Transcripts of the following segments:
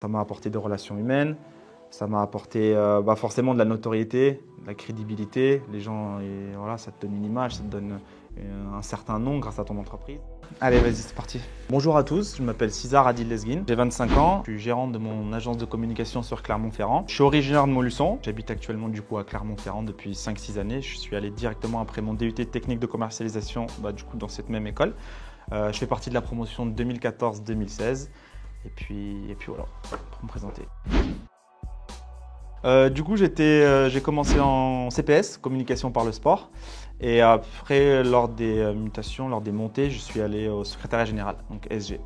Ça m'a apporté des relations humaines, ça m'a apporté forcément de la notoriété, de la crédibilité. Les gens, et voilà, ça te donne une image, ça te donne un certain nom grâce à ton entreprise. Allez, vas-y, c'est parti. Bonjour à tous, je m'appelle César Adil Lesguine, j'ai 25 ans, je suis gérant de mon agence de communication sur Clermont-Ferrand. Je suis originaire de Montluçon, j'habite actuellement du coup à Clermont-Ferrand depuis 5-6 années. Je suis allé directement après mon DUT technique de commercialisation du coup dans cette même école. Je fais partie de la promotion de 2014-2016 et puis voilà, pour me présenter. Du coup, j'ai commencé en CPS, communication par le sport. Et après, lors des mutations, lors des montées, je suis allé au secrétariat général, donc SG.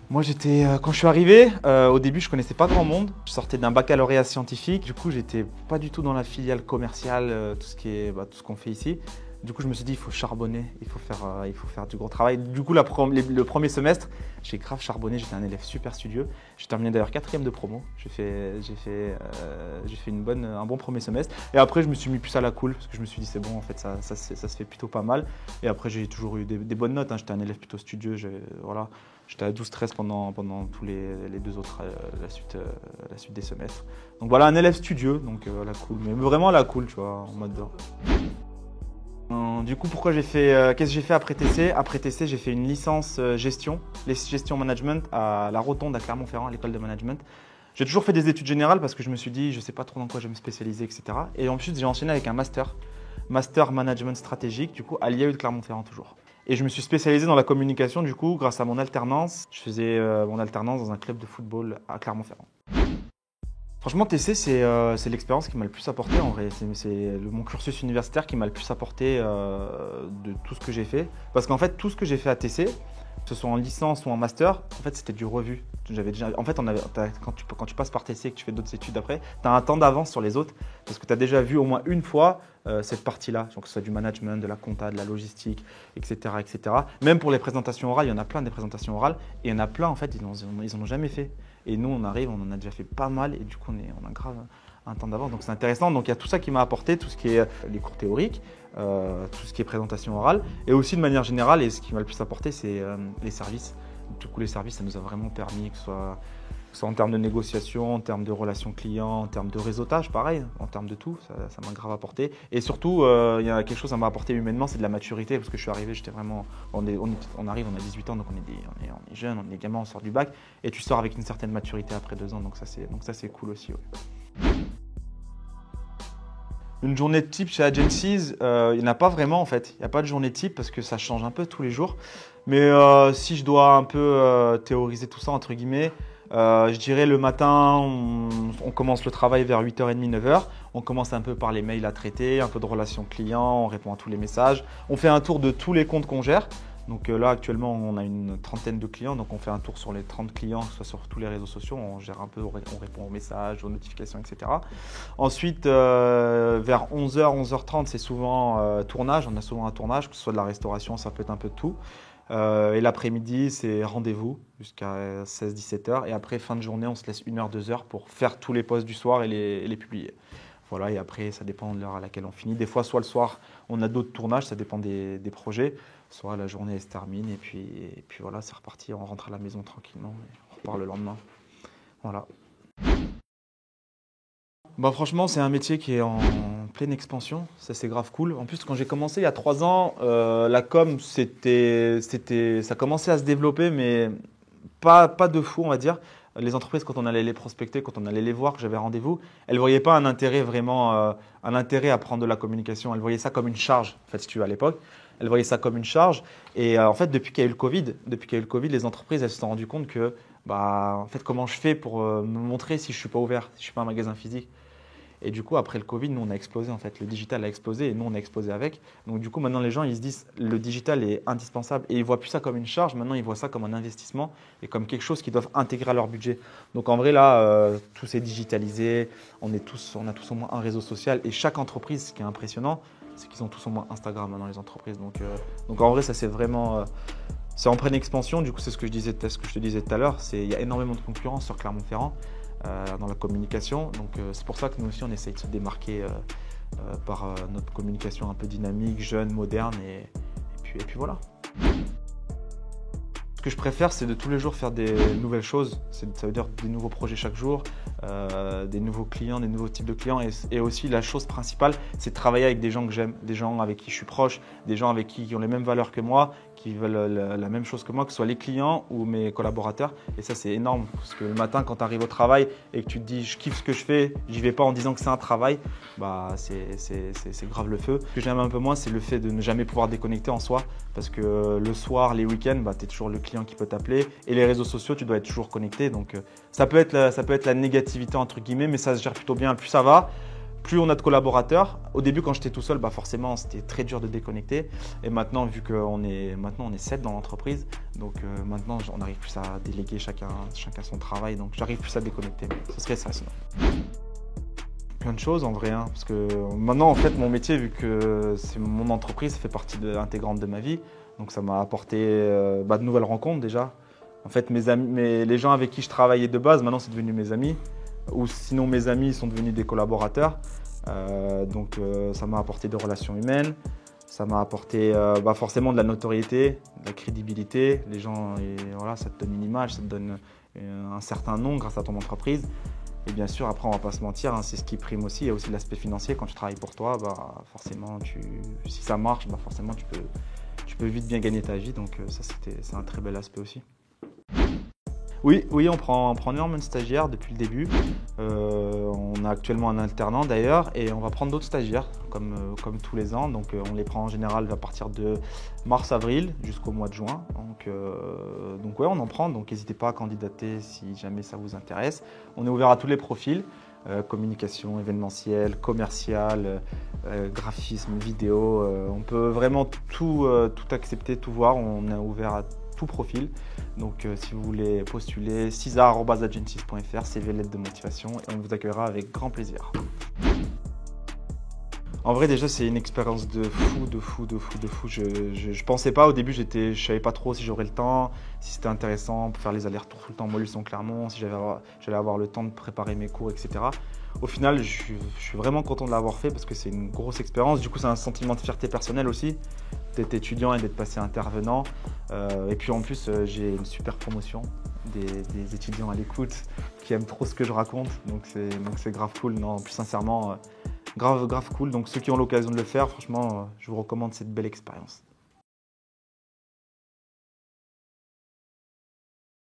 Moi, quand je suis arrivé, au début, je ne connaissais pas grand monde. Je sortais d'un baccalauréat scientifique. Du coup, j'étais pas du tout dans la filiale commerciale, tout ce qu'on fait ici. Du coup, je me suis dit, il faut charbonner, il faut faire du gros travail. Du coup, le premier semestre, j'ai grave charbonné, j'étais un élève super studieux. J'ai terminé d'ailleurs 4e de promo. J'ai fait un bon premier semestre. Et après, je me suis mis plus à la cool, parce que je me suis dit, c'est bon, en fait, ça se fait plutôt pas mal. Et après, j'ai toujours eu des bonnes notes, hein. J'étais un élève plutôt studieux. Voilà. J'étais à 12-13 pendant tous les deux autres, la suite des semestres. Donc voilà, un élève studieux, donc la cool. Mais vraiment la cool, tu vois, en mode d'or. Du coup, qu'est-ce que j'ai fait après TC? Après TC, j'ai fait une licence gestion management à la Rotonde à Clermont-Ferrand, à l'école de management. J'ai toujours fait des études générales parce que je me suis dit, je ne sais pas trop dans quoi je vais me spécialiser, etc. Et ensuite, j'ai enchaîné avec un master management stratégique, du coup, à l'IAE de Clermont-Ferrand toujours. Et je me suis spécialisé dans la communication, du coup, grâce à mon alternance. Je faisais mon alternance dans un club de football à Clermont-Ferrand. Franchement, TC, c'est l'expérience qui m'a le plus apporté en vrai. C'est mon cursus universitaire qui m'a le plus apporté de tout ce que j'ai fait. Parce qu'en fait, tout ce que j'ai fait à TC, que ce soit en licence ou en master, en fait, c'était du revu. En fait, quand tu passes par TC et que tu fais d'autres études après, tu as un temps d'avance sur les autres parce que tu as déjà vu au moins une fois cette partie-là, donc que ce soit du management, de la compta, de la logistique, etc., etc. Même pour les présentations orales, il y en a plein des présentations orales et il y en a plein, en fait, ils n'en ont jamais fait. Et nous, on arrive, on en a déjà fait pas mal et du coup, on a grave un temps d'avance. Donc, c'est intéressant. Donc, il y a tout ça qui m'a apporté, tout ce qui est les cours théoriques, tout ce qui est présentation orale. Et aussi, de manière générale, et ce qui m'a le plus apporté, c'est les services. Du coup, les services, ça nous a vraiment permis, que ce soit en termes de négociation, en termes de relations clients, en termes de réseautage, pareil, en termes de tout, ça m'a grave apporté. Et surtout, il y a quelque chose qui m'a apporté humainement, c'est de la maturité, parce que je suis arrivé, j'étais vraiment, on arrive, on a 18 ans, donc on est jeune, on est gamin, on sort du bac, et tu sors avec une certaine maturité après 2 ans, donc ça c'est cool aussi. Ouais. Une journée type chez Agencies, il n'y en a pas vraiment en fait. Il n'y a pas de journée type parce que ça change un peu tous les jours. Mais si je dois un peu théoriser tout ça, entre guillemets, je dirais le matin, on commence le travail vers 8h30, 9h. On commence un peu par les mails à traiter, un peu de relations clients, on répond à tous les messages. On fait un tour de tous les comptes qu'on gère. Donc là, actuellement, on a une trentaine de clients. Donc on fait un tour sur les 30 clients, que ce soit sur tous les réseaux sociaux. On gère un peu, on répond aux messages, aux notifications, etc. Ensuite, vers 11h, 11h30, c'est souvent tournage. On a souvent un tournage, que ce soit de la restauration, ça peut être un peu de tout. Et l'après-midi, c'est rendez-vous jusqu'à 16-17h. Et après, fin de journée, on se laisse 1h, 2h pour faire tous les posts du soir et les publier. Voilà, et après, ça dépend de l'heure à laquelle on finit. Des fois, soit le soir, on a d'autres tournages, ça dépend des projets. Soit la journée, elle se termine et puis voilà, c'est reparti. On rentre à la maison tranquillement et on repart le lendemain. Voilà. Franchement, c'est un métier qui est en pleine expansion. Ça, c'est grave cool. En plus, quand j'ai commencé il y a 3 ans, la com, ça commençait à se développer, mais pas de fou, on va dire. Les entreprises, quand on allait les prospecter, quand on allait les voir, que j'avais rendez-vous, elles ne voyaient pas un intérêt vraiment, un intérêt à prendre de la communication. Elles voyaient ça comme une charge, en fait, si tu veux, à l'époque. Elles voyaient ça comme une charge. Et en fait, depuis qu'il y a eu le Covid, les entreprises, elles se sont rendues compte que, en fait, comment je fais pour me montrer si je ne suis pas ouvert, si je ne suis pas un magasin physique. Et du coup, après le Covid, nous, on a explosé en fait. Le digital a explosé et nous, on a explosé avec. Donc du coup, maintenant, les gens, ils se disent le digital est indispensable et ils ne voient plus ça comme une charge. Maintenant, ils voient ça comme un investissement et comme quelque chose qu'ils doivent intégrer à leur budget. Donc en vrai, là, tout s'est digitalisé. On a tous au moins un réseau social et chaque entreprise, ce qui est impressionnant, c'est qu'ils ont tous au moins Instagram dans les entreprises. Donc en vrai, ça c'est vraiment… c'est en pleine expansion. Du coup, c'est ce que je te disais tout à l'heure. Il y a énormément de concurrence sur Clermont-Ferrand. Dans la communication. Donc c'est pour ça que nous aussi on essaye de se démarquer par notre communication un peu dynamique, jeune, moderne et puis voilà. Ce que je préfère, c'est de tous les jours faire des nouvelles choses. Ça veut dire des nouveaux projets chaque jour, des nouveaux clients, des nouveaux types de clients. Et aussi, la chose principale, c'est de travailler avec des gens que j'aime, des gens avec qui je suis proche, des gens avec qui ont les mêmes valeurs que moi, qui veulent la même chose que moi, que ce soit les clients ou mes collaborateurs. Et ça, c'est énorme. Parce que le matin, quand tu arrives au travail et que tu te dis « je kiffe ce que je fais, j'y vais pas en disant que c'est un travail », bah, c'est grave le feu. Ce que j'aime un peu moins, c'est le fait de ne jamais pouvoir déconnecter en soi. Parce que le soir, les week-ends, bah, tu es toujours le client qui peut t'appeler. Et les réseaux sociaux, tu dois être toujours connecté. Donc ça peut être la négativité entre guillemets, mais ça se gère plutôt bien. Plus ça va, plus on a de collaborateurs. Au début, quand j'étais tout seul, bah forcément, c'était très dur de déconnecter. Et maintenant, vu qu'on est 7 dans l'entreprise, donc maintenant, on n'arrive plus à déléguer chacun son travail. Donc j'arrive plus à déconnecter. Ce serait ça sinon. Plein de choses en vrai, hein, parce que maintenant en fait mon métier, vu que c'est mon entreprise, ça fait partie intégrante de ma vie, donc ça m'a apporté de nouvelles rencontres déjà. En fait mes amis, les gens avec qui je travaillais de base, maintenant c'est devenu mes amis, ou sinon mes amis sont devenus des collaborateurs, donc ça m'a apporté des relations humaines, ça m'a apporté forcément de la notoriété, de la crédibilité, les gens, et voilà, ça te donne une image, ça te donne un certain nom grâce à ton entreprise. Et bien sûr, après, on ne va pas se mentir, hein, c'est ce qui prime aussi. Il y a aussi l'aspect financier. Quand tu travailles pour toi, forcément, si ça marche, forcément, tu peux vite bien gagner ta vie. Donc ça, c'est un très bel aspect aussi. Oui, on prend énormément de stagiaires depuis le début. On a actuellement un alternant d'ailleurs et on va prendre d'autres stagiaires comme tous les ans. Donc on les prend en général à partir de mars-avril jusqu'au mois de juin. Donc ouais, on en prend. Donc n'hésitez pas à candidater si jamais ça vous intéresse. On est ouvert à tous les profils. Communication, événementiel, commercial, graphisme, vidéo. On peut vraiment tout accepter, tout voir. On est ouvert à tout profil. Donc si vous voulez postuler, cesar@agencies.fr, CV, lettre de motivation et on vous accueillera avec grand plaisir. En vrai déjà c'est une expérience de fou. Je pensais pas au début, je savais pas trop si j'aurais le temps, si c'était intéressant pour faire les allers-retours tout le temps Montluçon-Clermont, si j'allais avoir le temps de préparer mes cours, etc. Au final, je suis vraiment content de l'avoir fait parce que c'est une grosse expérience. Du coup, c'est un sentiment de fierté personnelle aussi d'être étudiant et d'être passé intervenant. Et puis en plus, j'ai une super promotion des étudiants à l'écoute qui aiment trop ce que je raconte. Donc c'est grave cool. Non, plus sincèrement, grave cool. Donc ceux qui ont l'occasion de le faire, franchement, je vous recommande cette belle expérience.